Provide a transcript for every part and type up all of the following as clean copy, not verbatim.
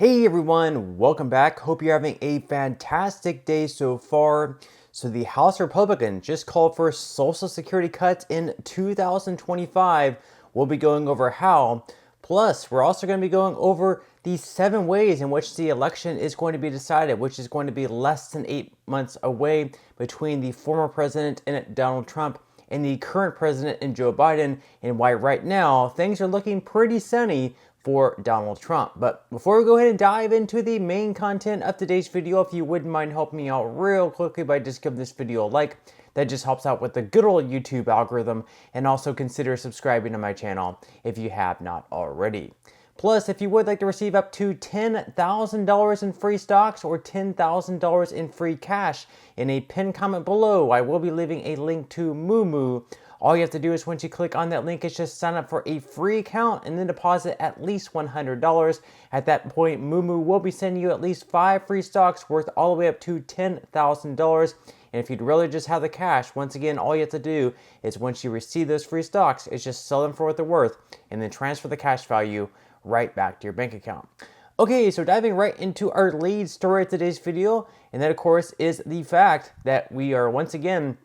Hey everyone, welcome back. Hope you're having a fantastic day so far. So the House Republicans just called for Social Security cuts in 2025. We'll be going over how. Plus, we're also going to be going over the 7 ways in which the election is going to be decided, which is going to be less than 8 months away between the former president and Donald Trump and the current president and Joe Biden, and why right now things are looking pretty sunny for Donald Trump. But before we go ahead and dive into the main content of today's video, if you wouldn't mind helping me out real quickly by just giving this video a like, that just helps out with the good old YouTube algorithm, and also consider subscribing to my channel if you have not already. Plus, if you would like to receive up to $10,000 in free stocks or $10,000 in free cash, in a pinned comment below, I will be leaving a link to Moomoo. All you have to do is once you click on that link is just sign up for a free account and then deposit at least $100. At that point, Moomoo will be sending you at least 5 free stocks worth all the way up to $10,000. And if you'd really just have the cash, once again, all you have to do is once you receive those free stocks is just sell them for what they're worth and then transfer the cash value right back to your bank account. Okay, so diving right into our lead story of today's video, and that of course is the fact that we are once again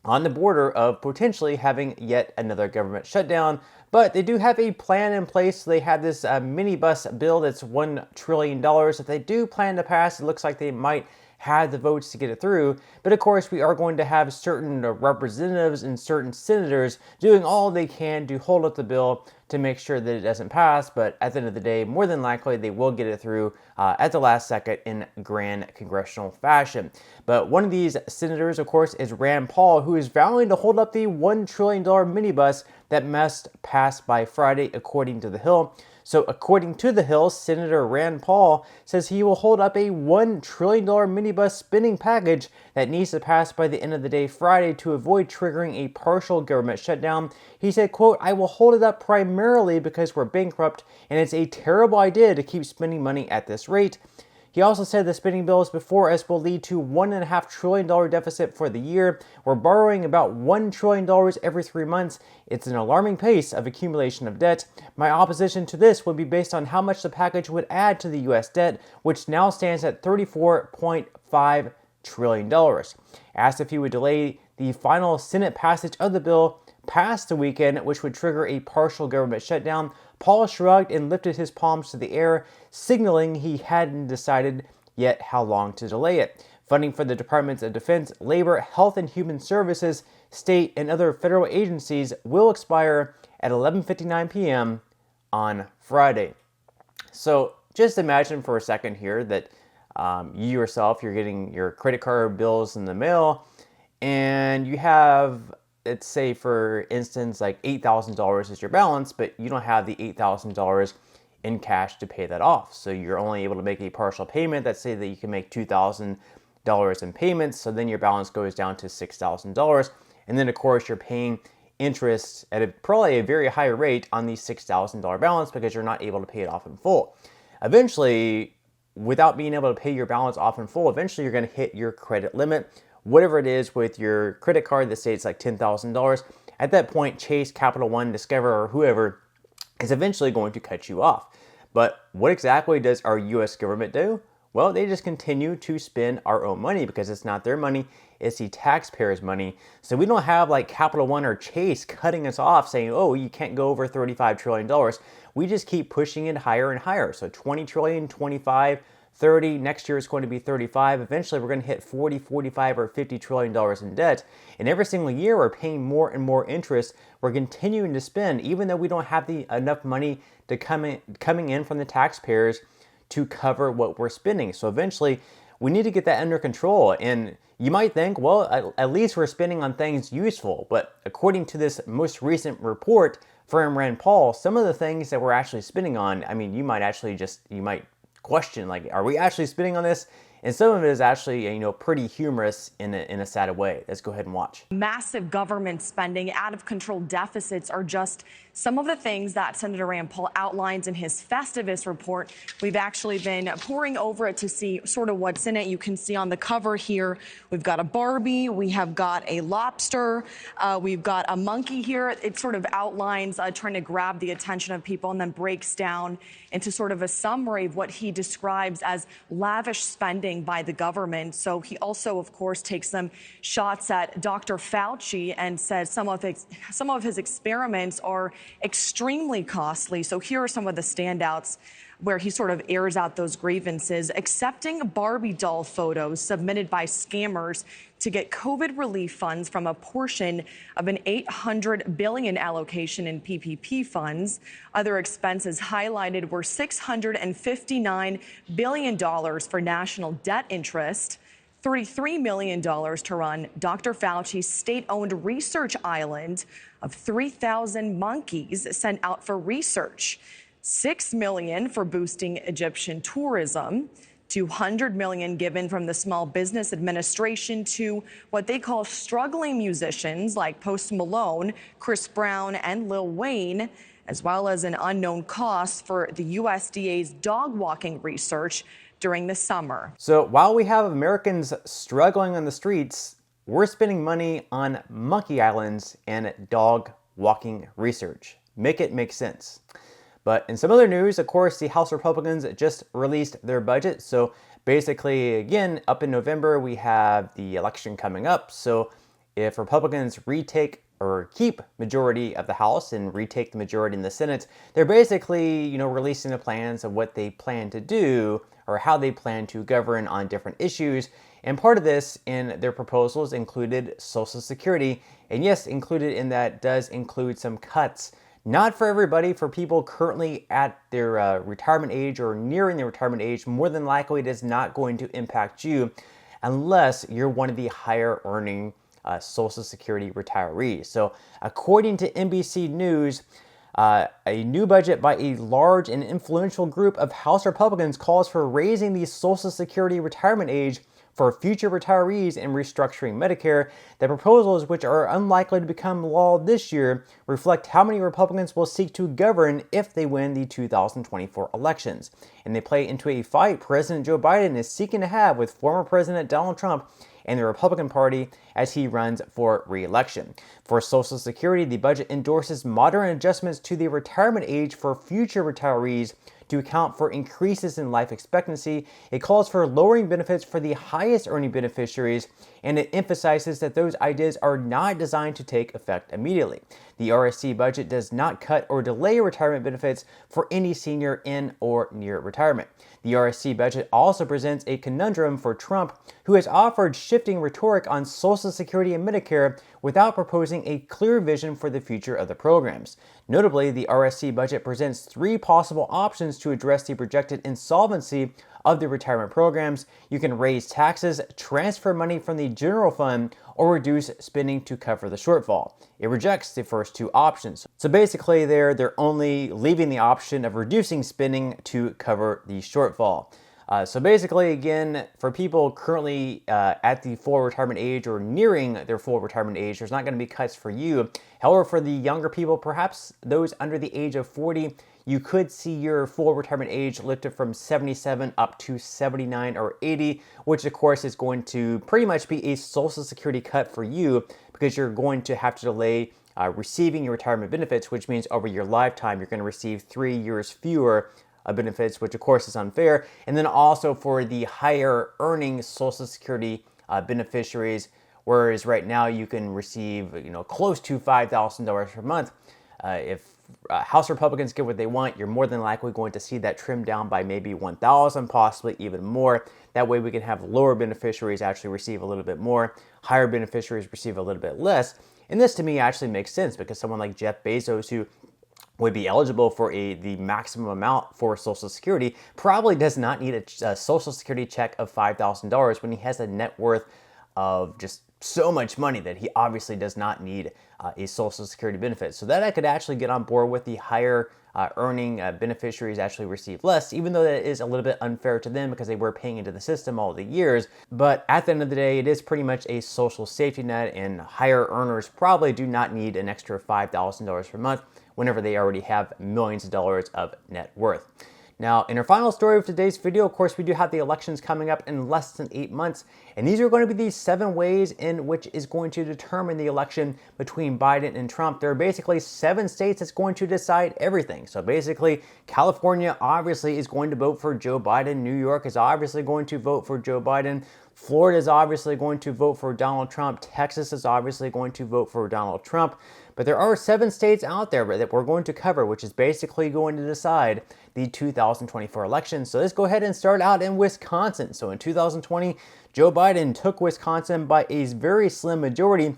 on the border of potentially having yet another government shutdown, but they do have a plan in place. So they have this minibus bill that's $1 trillion that they do plan to pass. It looks like they might have the votes to get it through, but of course we are going to have certain representatives and certain senators doing all they can to hold up the bill to make sure that it doesn't pass. But at the end of the day, more than likely they will get it through at the last second in grand congressional fashion. But one of these senators, of course, is Rand Paul, who is vowing to hold up the $1 trillion minibus that must pass by Friday, according to The Hill. So according to The Hill, Senator Rand Paul says he will hold up a $1 trillion minibus spending package that needs to pass by the end of the day Friday to avoid triggering a partial government shutdown. He said, quote, "I will hold it up primarily because we're bankrupt and it's a terrible idea to keep spending money at this rate." He also said the spending bills before us will lead to $1.5 trillion deficit for the year. We're borrowing about $1 trillion every 3 months. It's an alarming pace of accumulation of debt. My opposition to this would be based on how much the package would add to the U.S. debt, which now stands at $34.5 trillion. Asked if he would delay the final Senate passage of the bill past the weekend, which would trigger a partial government shutdown, Paul shrugged and lifted his palms to the air, signaling he hadn't decided yet how long to delay it. Funding for the Departments of Defense, Labor, Health and Human Services, state, and other federal agencies will expire at 11:59 p.m. on Friday. So just imagine for a second here that you yourself, you're getting your credit card bills in the mail, and you have, let's say for instance, like $8,000 is your balance, but you don't have the $8,000 in cash to pay that off. So you're only able to make a partial payment. Let's say that you can make $2,000 in payments. So then your balance goes down to $6,000. And then of course you're paying interest at probably a very high rate on the $6,000 balance because you're not able to pay it off in full. Eventually, without being able to pay your balance off in full, eventually you're going to hit your credit limit. Whatever it is with your credit card, let's say it's like $10,000. At that point, Chase, Capital One, Discover, or whoever is eventually going to cut you off. But what exactly does our U.S. government do? Well, they just continue to spend our own money because it's not their money, it's the taxpayers' money. So we don't have like Capital One or Chase cutting us off saying, oh, you can't go over $35 trillion. We just keep pushing it higher and higher. So 20 trillion, 25, 30, next year it's going to be 35. Eventually we're going to hit 40, 45, or $50 trillion in debt. And every single year we're paying more and more interest. We're continuing to spend, even though we don't have enough money to coming in from the taxpayers to cover what we're spending. So eventually we need to get that under control. And you might think, well, at least we're spending on things useful. But according to this most recent report from Rand Paul, some of the things that we're actually spending on, I mean, you might question, like, are we actually spending on this? And some of it is actually, pretty humorous in a sad way. Let's go ahead and watch. Massive government spending, out of control deficits are just some of the things that Senator Rand Paul outlines in his Festivus report. We've actually been poring over it to see sort of what's in it. You can see on the cover here, we've got a Barbie, we have got a lobster, we've got a monkey here. It sort of outlines trying to grab the attention of people and then breaks down into sort of a summary of what he describes as lavish spending by the government. So he also, of course, takes some shots at Dr. Fauci and says some of his experiments are extremely costly. So here are some of the standouts where he sort of airs out those grievances: accepting Barbie doll photos submitted by scammers to get COVID relief funds from a portion of an $800 billion allocation in PPP funds. Other expenses highlighted were $659 billion for national debt interest, $33 million to run Dr. Fauci's state-owned research island of 3,000 monkeys sent out for research, $6 million for boosting Egyptian tourism, $200 million given from the Small Business Administration to what they call struggling musicians like Post Malone, Chris Brown, and Lil Wayne, as well as an unknown cost for the USDA's dog walking research during the summer. So while we have Americans struggling on the streets, we're spending money on monkey islands and dog walking research. Make it make sense. But in some other news, of course, the House Republicans just released their budget. So basically, again, up in November, we have the election coming up. So if Republicans retake or keep majority of the House and retake the majority in the Senate, they're basically, releasing the plans of what they plan to do or how they plan to govern on different issues. And part of this in their proposals included Social Security. And yes, included in that does include some cuts. Not for everybody, for people currently at their retirement age or nearing their retirement age. More than likely, it is not going to impact you unless you're one of the higher earning Social Security retirees. So according to NBC News, a new budget by a large and influential group of House Republicans calls for raising the Social Security retirement age for future retirees and restructuring Medicare. The proposals, which are unlikely to become law this year, reflect how many Republicans will seek to govern if they win the 2024 elections. And they play into a fight President Joe Biden is seeking to have with former President Donald Trump and the Republican Party as he runs for re-election. For Social Security, the budget endorses moderate adjustments to the retirement age for future retirees to account for increases in life expectancy. It calls for lowering benefits for the highest earning beneficiaries, and it emphasizes that those ideas are not designed to take effect immediately. The RSC budget does not cut or delay retirement benefits for any senior in or near retirement. The RSC budget also presents a conundrum for Trump, who has offered shifting rhetoric on Social Security and Medicare without proposing a clear vision for the future of the programs. Notably, the RSC budget presents three possible options to address the projected insolvency of the retirement programs. You can raise taxes, transfer money from the general fund, or reduce spending to cover the shortfall. It rejects the first two options. So basically they're only leaving the option of reducing spending to cover the shortfall. So basically, again, for people currently at the full retirement age or nearing their full retirement age, there's not going to be cuts for you. However, for the younger people, perhaps those under the age of 40, you could see your full retirement age lifted from 77 up to 79 or 80, which of course is going to pretty much be a Social Security cut for you because you're going to have to delay receiving your retirement benefits, which means over your lifetime, you're going to receive 3 years fewer benefits, which of course is unfair. And then also for the higher earning Social Security beneficiaries, whereas right now you can receive close to $5,000 per month. If House Republicans get what they want, you're more than likely going to see that trimmed down by maybe 1,000, possibly even more. That way we can have lower beneficiaries actually receive a little bit more, higher beneficiaries receive a little bit less. And this to me actually makes sense because someone like Jeff Bezos, who would be eligible for the maximum amount for Social Security, probably does not need a Social Security check of $5,000 when he has a net worth of just so much money that he obviously does not need a Social Security benefit. So that I could actually get on board with. The higher earning beneficiaries actually receive less, even though that is a little bit unfair to them because they were paying into the system all the years. But at the end of the day, it is pretty much a social safety net, and higher earners probably do not need an extra $5,000 per month whenever they already have millions of dollars of net worth. Now, in our final story of today's video, of course, we do have the elections coming up in less than 8 months, and these are going to be the 7 ways in which is going to determine the election between Biden and Trump. There are basically 7 states that's going to decide everything. So basically, California obviously is going to vote for Joe Biden. New York is obviously going to vote for Joe Biden. Florida is obviously going to vote for Donald Trump. Texas is obviously going to vote for Donald Trump. But there are 7 states out there that we're going to cover, which is basically going to decide the 2024 election. So let's go ahead and start out in Wisconsin. So in 2020, Joe Biden took Wisconsin by a very slim majority.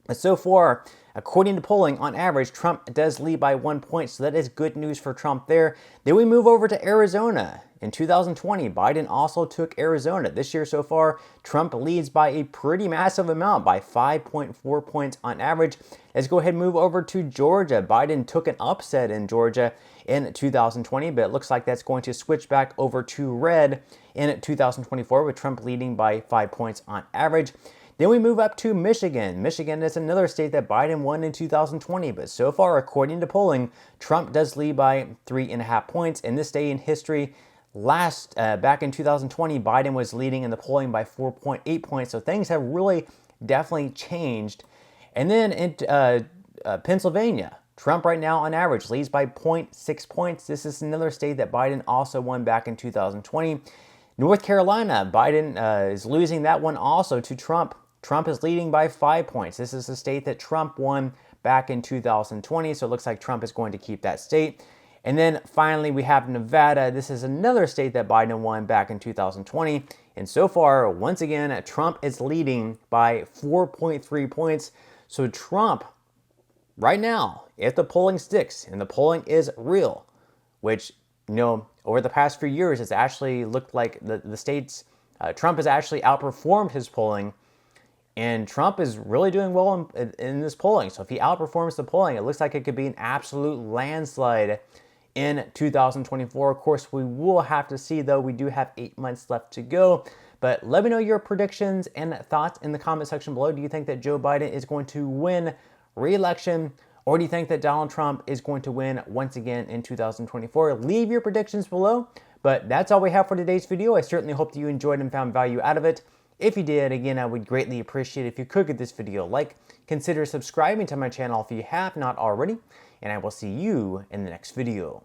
But so far, according to polling, on average, Trump does lead by 1 point. So that is good news for Trump there. Then we move over to Arizona. In 2020, Biden also took Arizona. This year so far, Trump leads by a pretty massive amount, by 5.4 points on average. Let's go ahead and move over to Georgia. Biden took an upset in Georgia in 2020, but it looks like that's going to switch back over to red in 2024, with Trump leading by 5 points on average. Then we move up to Michigan. Michigan is another state that Biden won in 2020, but so far, according to polling, Trump does lead by 3.5 points. In this day in history, back in 2020, Biden was leading in the polling by 4.8 points. So things have really definitely changed. And then in Pennsylvania, Trump right now on average leads by 0.6 points. This is another state that Biden also won back in 2020. North Carolina, Biden is losing that one also to Trump. Trump is leading by 5 points. This is a state that Trump won back in 2020. So it looks like Trump is going to keep that state. And then finally, we have Nevada. This is another state that Biden won back in 2020. And so far, once again, Trump is leading by 4.3 points. So Trump, right now, if the polling sticks and the polling is real, which, over the past few years, it's actually looked like the states, Trump has actually outperformed his polling. And Trump is really doing well in this polling. So if he outperforms the polling, it looks like it could be an absolute landslide in 2024. Of course, we will have to see, though. We do have 8 months left to go. But let me know your predictions and thoughts in the comment section below. Do you think that Joe Biden is going to win re-election, or do you think that Donald Trump is going to win once again in 2024? Leave your predictions below. But that's all we have for today's video. I certainly hope that you enjoyed and found value out of it. If you did, again, I would greatly appreciate it if you could give this video a like. Consider subscribing to my channel if you have not already. And I will see you in the next video.